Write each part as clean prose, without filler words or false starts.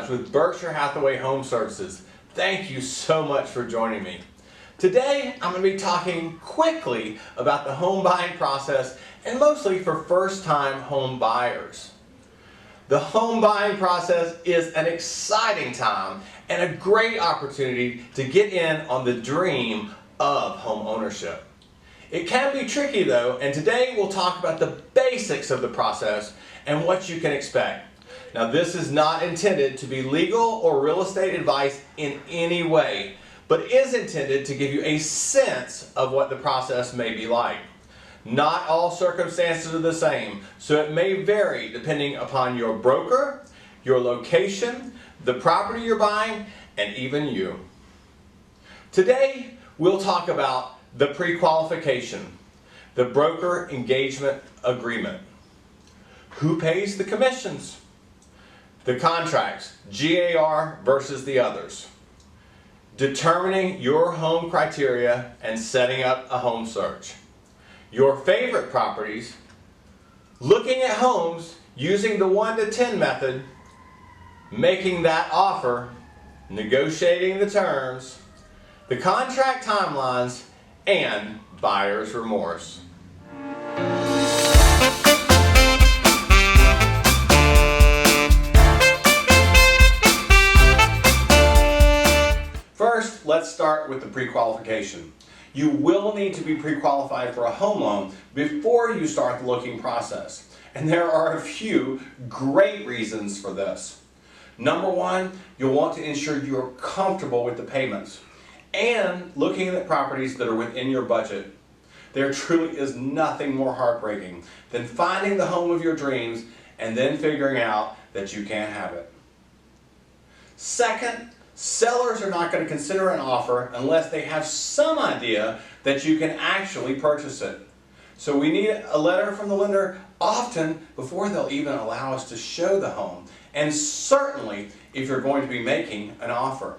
Highlands with Berkshire Hathaway Home Services. Thank you so much for joining me. Today I'm going to be talking quickly about the home buying process and mostly for first-time home buyers. The home buying process is an exciting time and a great opportunity to get in on the dream of home ownership. It can be tricky though, and today we'll talk about the basics of the process and what you can expect. Now, this is not intended to be legal or real estate advice in any way, but is intended to give you a sense of what the process may be like. Not all circumstances are the same, so it may vary depending upon your broker, your location, the property you're buying, and even you. Today, we'll talk about the pre-qualification, the broker engagement agreement. Who pays the commissions? The contracts, GAR versus the others. Determining your home criteria and setting up a home search. Your favorite properties. Looking at homes using the 1 to 10 method. Making that offer. Negotiating the terms. The contract timelines. And buyer's remorse. First, let's start with the pre-qualification. You will need to be pre-qualified for a home loan before you start the looking process. And there are a few great reasons for this. Number one, you'll want to ensure you're comfortable with the payments and looking at properties that are within your budget. There truly is nothing more heartbreaking than finding the home of your dreams and then figuring out that you can't have it. Second, sellers are not going to consider an offer unless they have some idea that you can actually purchase it. So we need a letter from the lender often before they'll even allow us to show the home, and certainly if you're going to be making an offer.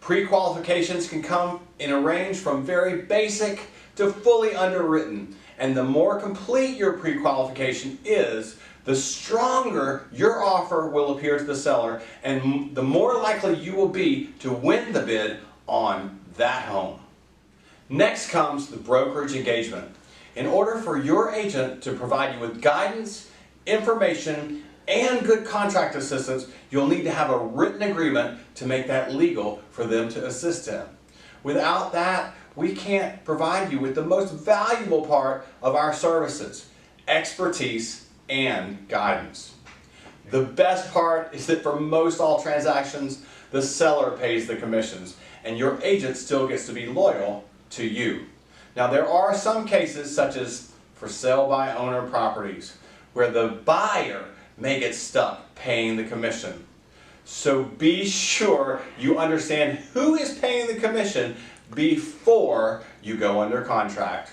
Pre-qualifications can come in a range from very basic to fully underwritten, and the more complete your pre-qualification is, the stronger your offer will appear to the seller, and the more likely you will be to win the bid on that home. Next comes the brokerage engagement. In order for your agent to provide you with guidance, information, and good contract assistance, you'll need to have a written agreement to make that legal for them to assist in. Without that, we can't provide you with the most valuable part of our services, expertise and guidance. The best part is that for most all transactions, the seller pays the commissions and your agent still gets to be loyal to you. Now, there are some cases, such as for sale by owner properties, where the buyer may get stuck paying the commission. So be sure you understand who is paying the commission before you go under contract.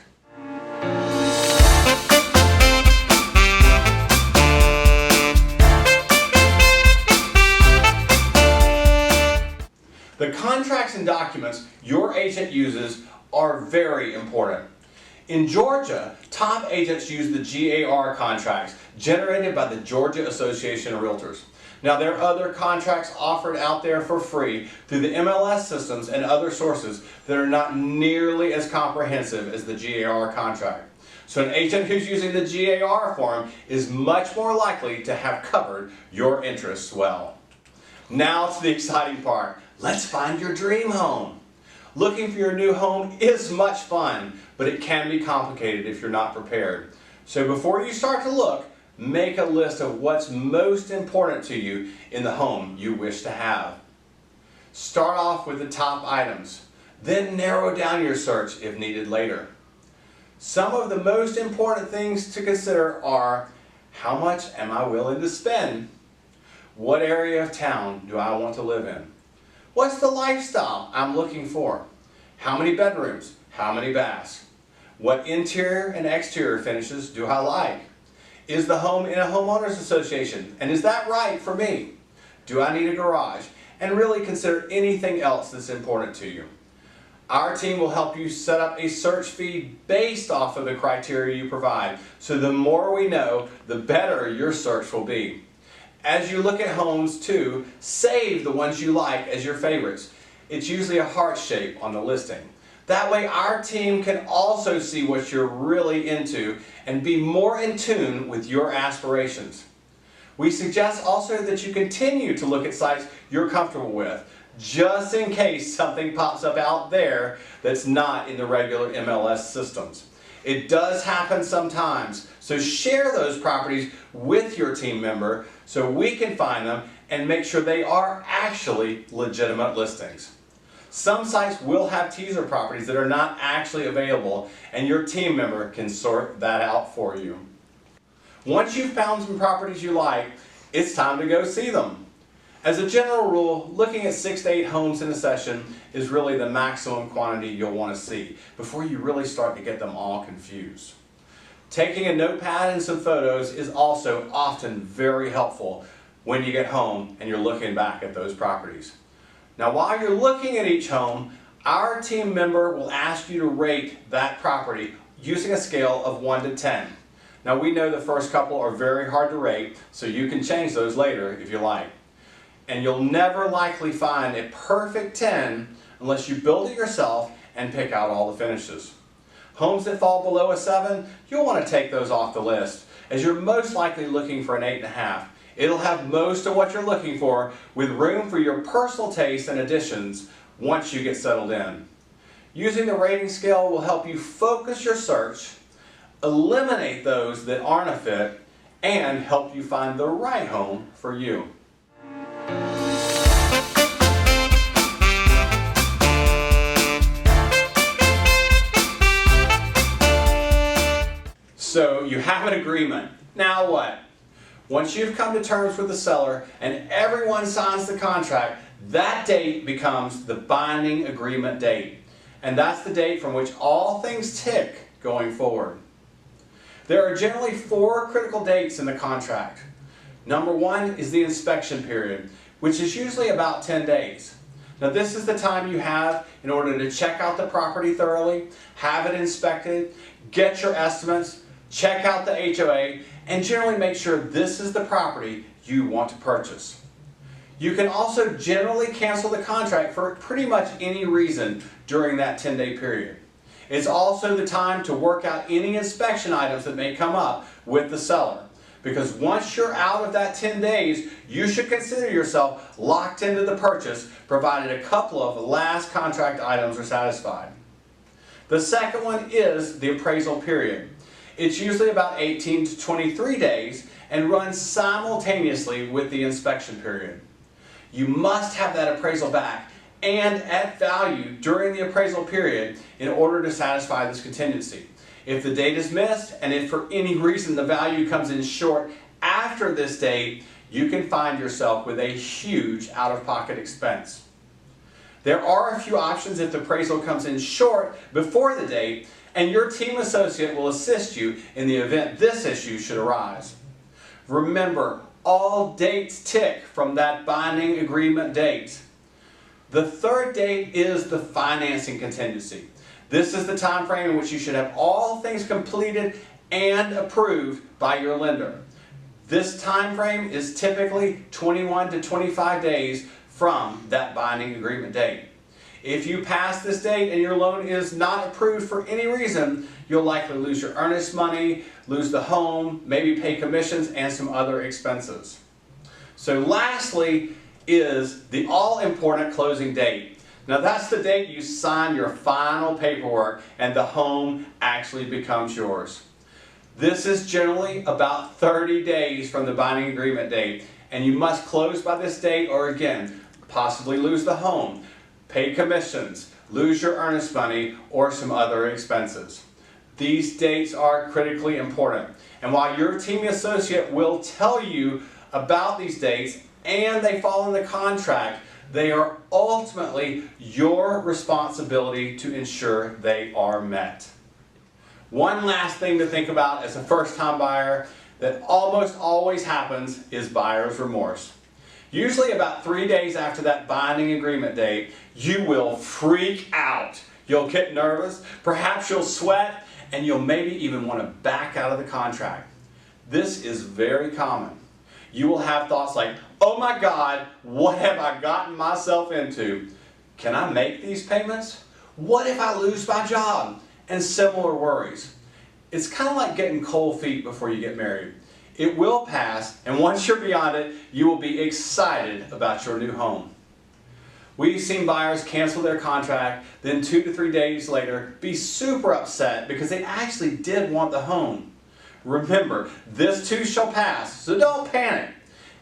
The contracts and documents your agent uses are very important. In Georgia, top agents use the GAR contracts generated by the Georgia Association of Realtors. Now, there are other contracts offered out there for free through the MLS systems and other sources that are not nearly as comprehensive as the GAR contract. So an agent who's using the GAR form is much more likely to have covered your interests well. Now to the exciting part. Let's find your dream home. Looking for your new home is much fun, but it can be complicated if you're not prepared. So before you start to look, make a list of what's most important to you in the home you wish to have. Start off with the top items, then narrow down your search if needed later. Some of the most important things to consider are: how much am I willing to spend? What area of town do I want to live in? What's the lifestyle I'm looking for? How many bedrooms? How many baths? What interior and exterior finishes do I like? Is the home in a homeowners association? And is that right for me? Do I need a garage? And really consider anything else that's important to you. Our team will help you set up a search feed based off of the criteria you provide. So the more we know, the better your search will be. As you look at homes too, save the ones you like as your favorites. It's usually a heart shape on the listing. That way our team can also see what you're really into and be more in tune with your aspirations. We suggest also that you continue to look at sites you're comfortable with, just in case something pops up out there that's not in the regular MLS systems. It does happen sometimes, so share those properties with your team member so we can find them and make sure they are actually legitimate listings. Some sites will have teaser properties that are not actually available, and your team member can sort that out for you. Once you've found some properties you like, it's time to go see them. As a general rule, looking at 6 to 8 homes in a session is really the maximum quantity you'll want to see before you really start to get them all confused. Taking a notepad and some photos is also often very helpful when you get home and you're looking back at those properties. Now, while you're looking at each home, our team member will ask you to rate that property using a scale of 1 to 10. Now, we know the first couple are very hard to rate, so you can change those later if you like. And you'll never likely find a perfect 10 unless you build it yourself and pick out all the finishes. Homes that fall below a 7, you'll want to take those off the list, as you're most likely looking for an 8.5. It'll have most of what you're looking for, with room for your personal taste and additions once you get settled in. Using the rating scale will help you focus your search, eliminate those that aren't a fit, and help you find the right home for you. So you have an agreement. Now what? Once you've come to terms with the seller and everyone signs the contract, that date becomes the binding agreement date. And that's the date from which all things tick going forward. There are generally 4 critical dates in the contract. Number 1 is the inspection period, which is usually about 10 days. Now, this is the time you have in order to check out the property thoroughly, have it inspected, get your estimates, check out the HOA, and generally make sure this is the property you want to purchase. You can also generally cancel the contract for pretty much any reason during that 10-day period. It's also the time to work out any inspection items that may come up with the seller, because once you're out of that 10 days, you should consider yourself locked into the purchase, provided a couple of last contract items are satisfied. The second one is the appraisal period. It's usually about 18 to 23 days and runs simultaneously with the inspection period. You must have that appraisal back and at value during the appraisal period in order to satisfy this contingency. If the date is missed, and if for any reason the value comes in short after this date, you can find yourself with a huge out-of-pocket expense. There are a few options if the appraisal comes in short before the date, and your team associate will assist you in the event this issue should arise. Remember, all dates tick from that binding agreement date. The third date is the financing contingency. This is the time frame in which you should have all things completed and approved by your lender. This time frame is typically 21 to 25 days from that binding agreement date. If you pass this date and your loan is not approved for any reason, you'll likely lose your earnest money, lose the home, maybe pay commissions and some other expenses. So lastly is the all-important closing date. Now that's the date you sign your final paperwork and the home actually becomes yours. This is generally about 30 days from the binding agreement date, and you must close by this date or again, possibly lose the home, pay commissions, lose your earnest money, or some other expenses. These dates are critically important, and while your team associate will tell you about these dates and they fall in the contract, they are ultimately your responsibility to ensure they are met. One last thing to think about as a first-time buyer that almost always happens is buyer's remorse. Usually about 3 days after that binding agreement date, you will freak out. You'll get nervous, perhaps you'll sweat, and you'll maybe even want to back out of the contract. This is very common. You will have thoughts like, oh my God, what have I gotten myself into? Can I make these payments? What if I lose my job? And similar worries. It's kind of like getting cold feet before you get married. It will pass, and once you're beyond it, you will be excited about your new home. We've seen buyers cancel their contract, then 2 to 3 days later be super upset because they actually did want the home. Remember, this too shall pass, so don't panic.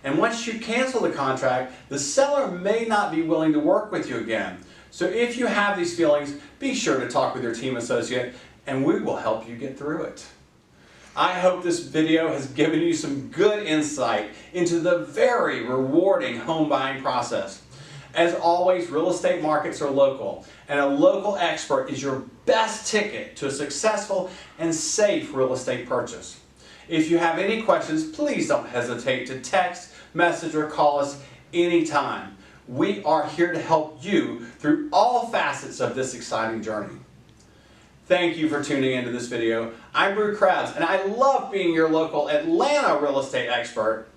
And once you cancel the contract, the seller may not be willing to work with you again. So if you have these feelings, be sure to talk with your team associate and we will help you get through it. I hope this video has given you some good insight into the very rewarding home buying process. As always, real estate markets are local, and a local expert is your best ticket to a successful and safe real estate purchase. If you have any questions, please don't hesitate to text, message, or call us anytime. We are here to help you through all facets of this exciting journey. Thank you for tuning into this video. I'm Bru Krebs, and I love being your local Atlanta real estate expert.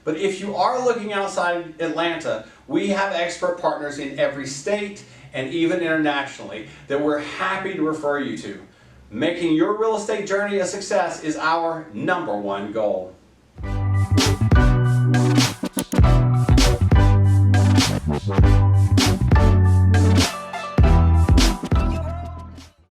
But if you are looking outside Atlanta, we have expert partners in every state and even internationally that we're happy to refer you to. Making your real estate journey a success is our #1 goal.